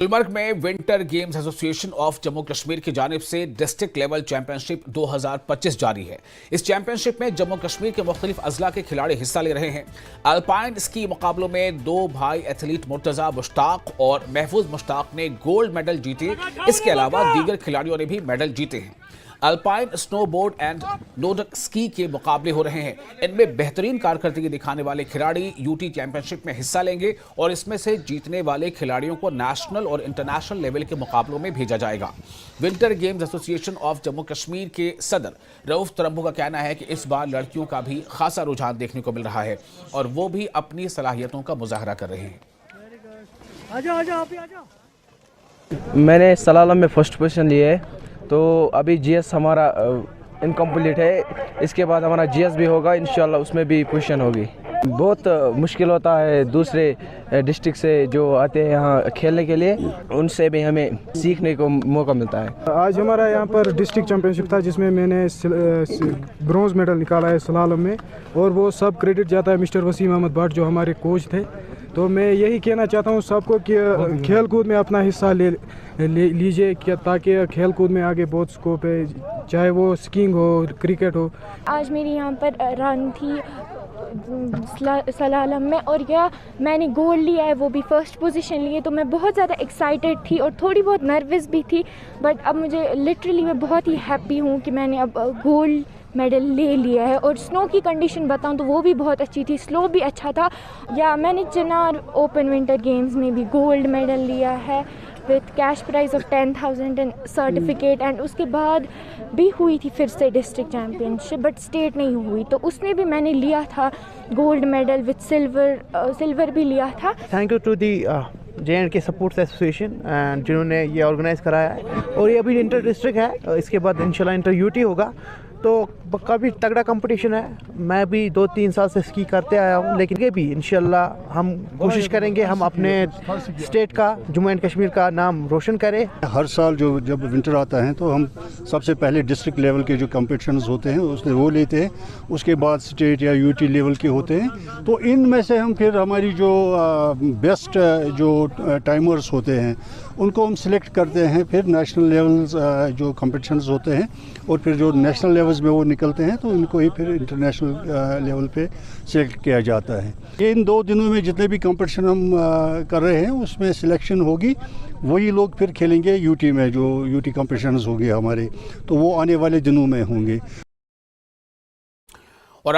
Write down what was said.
गुलमर्ग में winter games association of Jammu Kashmir की जानिब से डिस्ट्रिक्ट लेवल चैंपियनशिप 2025 जारी है। इस चैंपियनशिप में जम्मू कश्मीर के मुख्तलिफ अजला के खिलाड़ी हिस्सा ले रहे हैं। अल्पाइन स्की मुकाबलों में दो भाई एथलीट मुर्तजा मुश्ताक और महफूज मुश्ताक ने गोल्ड मेडल जीते। इसके अलावा दीगर खिलाड़ियों ने भी मेडल जीते हैं। अल्पाइन स्नोबोर्ड एंड नोर्डिक स्की के मुकाबले हो रहे हैं। इनमें बेहतरीन कारकर्दगी दिखाने वाले खिलाड़ी यूटी चैंपियनशिप में हिस्सा लेंगे और इसमें से जीतने वाले खिलाड़ियों को नेशनल और इंटरनेशनल लेवल के मुकाबलों में भेजा जाएगा। Winter games association of Jammu Kashmir के सदर रऊफ तरम्बू का कहना है कि इस बार लड़कियों का भी खासा रुझान देखने को मिल रहा है और वो भी अपनी सलाहियतों का मुजाहरा कर रहे हैं। मैंने सलालम में फर्स्ट पोजीशन ली है, तो अभी जीएस हमारा इनकम्प्लीट है। इसके बाद हमारा जीएस भी होगा, इंशाल्लाह उसमें भी पोजीशन होगी। बहुत मुश्किल होता है दूसरे डिस्ट्रिक्ट से जो आते हैं यहाँ खेलने के लिए, उनसे भी हमें सीखने को मौका मिलता है। आज हमारा यहाँ पर डिस्ट्रिक्ट चैंपियनशिप था जिसमें मैंने ब्रॉन्ज मेडल निकाला है सलालम में, और वो सब क्रेडिट जाता है मिस्टर वसीम अहमद भट्ट जो हमारे कोच थे। तो मैं यही कहना चाहता हूँ सबको कि खेल कूद में अपना हिस्सा लीजिए क्या, ताकि खेल कूद में आगे बहुत स्कोप है, चाहे वो स्कीइंग हो, क्रिकेट हो। आज मेरी यहाँ पर रन थी सलालम में और क्या मैंने गोल्ड लिया है, वो भी फर्स्ट पोजीशन ली है। तो मैं बहुत ज़्यादा एक्साइटेड थी और थोड़ी बहुत नर्वस भी थी, बट अब मुझे लिटरली मैं बहुत ही हैप्पी हूँ कि मैंने अब गोल्ड मेडल ले लिया है। और स्नो की कंडीशन बताऊं तो वो भी बहुत अच्छी थी, स्लो भी अच्छा था। या मैंने चिनार ओपन विंटर गेम्स में भी गोल्ड मेडल लिया है with cash prize of 10,000 and certificate, and उसके बाद भी हुई थी फिर से डिस्ट्रिक्ट चैम्पियनशिप, बट स्टेट नहीं हुई, तो उसमें भी मैंने लिया था गोल्ड मेडल विथ सिल्वर भी लिया था। Thank you to the JNK sports association जिन्होंने ये ऑर्गेनाइज़ कराया है। और ये अभी इंटर डिस्ट्रिक्ट है, इसके बाद इंशाल्लाह इंटर यूटी होगा, तो काफ़ी तगड़ा कंपटीशन है। मैं भी 2-3 साल से स्की करते आया हूँ, लेकिन ये भी इंशाल्लाह हम कोशिश करेंगे हम अपने स्टेट का, जम्मू एंड कश्मीर का नाम रोशन करें। हर साल जब विंटर आता है तो हम सबसे पहले डिस्ट्रिक्ट लेवल के जो कंपटीशंस होते हैं उसमें वो लेते हैं, उसके बाद स्टेट या यूटी लेवल के होते हैं। तो इनमें से हम फिर हमारी जो बेस्ट जो टाइमर्स होते हैं उनको हम सिलेक्ट करते हैं, फिर नेशनल लेवल जो कंपटीशंस होते हैं और फिर जो नेशनल लेवल्स में वो निकलते हैं तो इनको ही फिर इंटरनेशनल लेवल पे सिलेक्ट किया जाता है। ये इन 2 दिनों में जितने भी कंपटीशन हम कर रहे हैं उसमें सिलेक्शन होगी, वही लोग फिर खेलेंगे यूटी में, जो यूटी कंपटीशंस होंगे हमारे, तो वो आने वाले दिनों में होंगे।